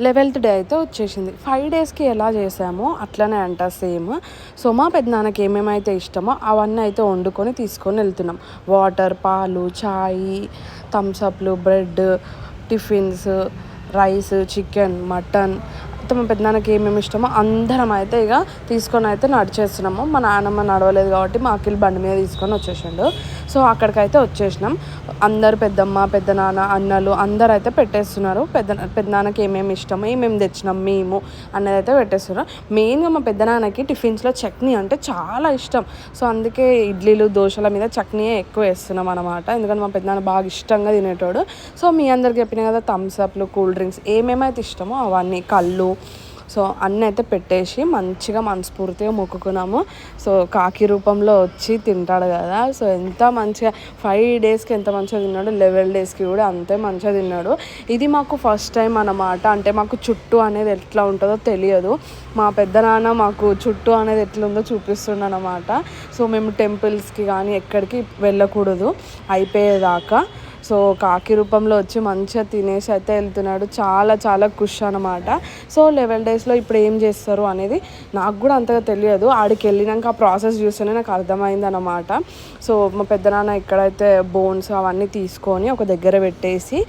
11th day అయితే వచ్చేసింది. 5 డేస్‌కి ఎలా చేసామో అట్లనే అంట సేమ్. సో, మా పెద్దనాన్నకి ఏమేమైతే ఇష్టమో అవన్నీ అయితే వండుకొని తీసుకొని వెళ్తున్నాం. వాటర్, పాలు, చాయి, థమ్స్ అప్‌లు, bread, tiffins, rice, chicken, mutton అయితే మా పెద్దనాన్నకి ఏమేమి ఇష్టమో అందరం అయితే ఇక తీసుకొని అయితే నడిచేస్తున్నాము. మా నాన్నమ్మ నడవలేదు కాబట్టి మా అఖిల్ బండి మీద తీసుకొని వచ్చేసిండు. సో, అక్కడికైతే వచ్చేసినాం. అందరు పెద్దమ్మ, పెద్దనాన్న, అన్నలు అందరూ అయితే పెట్టేస్తున్నారు. పెద్దనాన్నకి ఏమేమి ఇష్టమో ఏమేమి తెచ్చినాం మేము అనేది అయితే పెట్టేస్తున్నారు. మెయిన్గా మా పెద్దనాన్నకి టిఫిన్స్లో చట్నీ అంటే చాలా ఇష్టం. సో, అందుకే ఇడ్లీలు, దోశల మీద చట్నీయే ఎక్కువ వేస్తున్నాం అనమాట. ఎందుకంటే మా పెద్దనాన్న బాగా ఇష్టంగా తినేటోడు. సో, మీ అందరికి చెప్పిన కదా థమ్స్ అప్లు, కూల్ డ్రింక్స్ ఏమేమైతే ఇష్టమో అవన్నీ, కళ్ళు, సో అన్నీ అయితే పెట్టేసి మంచిగా మనస్ఫూర్తిగా మొక్కుకున్నాము. సో, కాకి రూపంలో వచ్చి తింటాడు కదా. సో, ఎంత మంచిగా 5 డేస్కి ఎంత మంచిగా తిన్నాడు, 11 డేస్కి కూడా అంతే మంచిగా తిన్నాడు. ఇది మాకు ఫస్ట్ టైం అన్నమాట. అంటే మాకు చుట్టూ అనేది ఎట్లా ఉంటుందో తెలియదు. మా పెద్దనాన్న మాకు చుట్టూ అనేది ఎట్లుందో చూపిస్తుండ అనమాట. సో, మేము టెంపుల్స్కి కానీ ఎక్కడికి వెళ్ళకూడదు అయిపోయేదాకా. సో, కాకి రూపంలో వచ్చి మంచిగా తినేసి అయితే వెళ్తున్నాడు. చాలా చాలా ఖుషి అనమాట. సో, 11 డేస్లో ఇప్పుడు ఏం చేస్తారు అనేది నాకు కూడా అంతగా తెలియదు. ఆడికి వెళ్ళినాక ఆ ప్రాసెస్ చూస్తేనే నాకు అర్థమైంది అనమాట. సో, మా పెద్దనాన్న ఇక్కడైతే బోన్స్ అవన్నీ తీసుకొని ఒక దగ్గర పెట్టేసి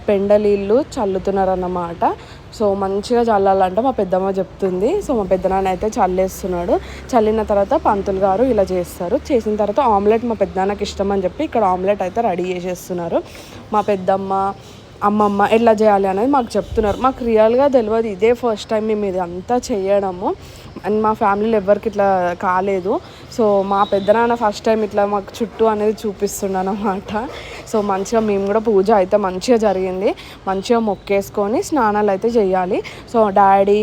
పెండలీళ్ళు చల్లుతున్నారన్నమాట. సో, మంచిగా చల్లాలంట మా పెద్దమ్మ చెప్తుంది. సో, మా పెద్దనాన్న అయితే చల్లేస్తున్నాడు. చల్లిన తర్వాత పంతులు గారు ఇలా చేస్తారు. చేసిన తర్వాత ఆమ్లెట్ మా పెద్దనాన్నకి ఇష్టం అని చెప్పి ఇక్కడ ఆమ్లెట్ అయితే రెడీ చేసేస్తున్నారు. మా పెద్దమ్మ, అమ్మమ్మ ఎలా చేయాలి అనేది మాకు చెప్తున్నారు. మాకు రియల్గా తెలియదు. ఇదే ఫస్ట్ టైం మేము ఇది అంతా చేయడము. అండ్ మా ఫ్యామిలీలో ఎవరికి ఇట్లా కాలేదు. సో, మా పెద్దనాన్న ఫస్ట్ టైం ఇట్లా మాకు చుట్టూ అనేది చూపిస్తున్నానమాట. సో, మంచిగా మేము కూడా పూజ అయితే మంచిగా జరిగింది. మంచిగా మొక్కేసుకొని స్నానాలు అయితే చేయాలి. సో, డాడీ,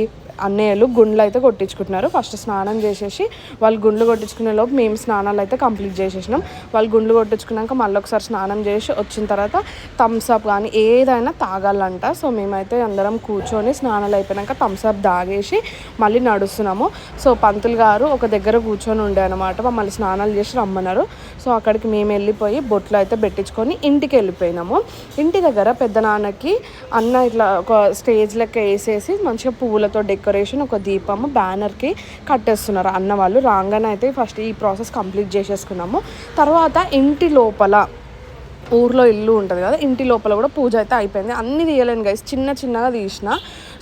అన్నయ్యలు గుండ్లు అయితే కొట్టించుకుంటున్నారు. ఫస్ట్ స్నానం చేసేసి వాళ్ళు గుండ్లు కొట్టించుకునే లోపు మేము స్నానాలు అయితే కంప్లీట్ చేసేసినాం. వాళ్ళు గుండ్లు కొట్టించుకున్నాక మళ్ళీ ఒకసారి స్నానం చేసి వచ్చిన తర్వాత థమ్స్ అప్ కానీ ఏదైనా తాగాలంట. సో, మేమైతే అందరం కూర్చొని స్నానాలు అయిపోయాక థమ్స్ అప్ తాగేసి మళ్ళీ నడుస్తున్నాము. సో, పంతులు గారు ఒక దగ్గర కూర్చొని ఉండే అనమాట. మమ్మల్ని స్నానాలు చేసి రమ్మన్నారు. సో, అక్కడికి మేము వెళ్ళిపోయి బొట్లు అయితే పెట్టించుకొని ఇంటికి వెళ్ళిపోయినాము. ఇంటి దగ్గర పెద్దనాన్నకి అన్న ఇట్లా ఒక స్టేజ్ లెక్క వేసేసి మంచిగా పువ్వులతో డెకరేషన్, ఒక దీపము బ్యానర్కి కట్టేస్తున్నారు అన్న వాళ్ళు. రాగానే అయితే ఫస్ట్ ఈ ప్రాసెస్ కంప్లీట్ చేసేసుకున్నాము. తర్వాత ఇంటి లోపల, ఊర్లో ఇల్లు ఉంటుంది కదా, ఇంటి లోపల కూడా పూజ అయితే అయిపోయింది. అన్నీ తీయలేను గైస్, చిన్న చిన్నగా తీసిన.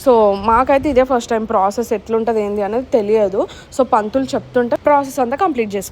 సో, మాకైతే ఇదే ఫస్ట్ టైం ప్రాసెస్ ఎట్లుంటుంది ఏంది అనేది తెలియదు. సో, పంతులు చెప్తుంటే ప్రాసెస్ అంతా కంప్లీట్ చేసుకున్నాం.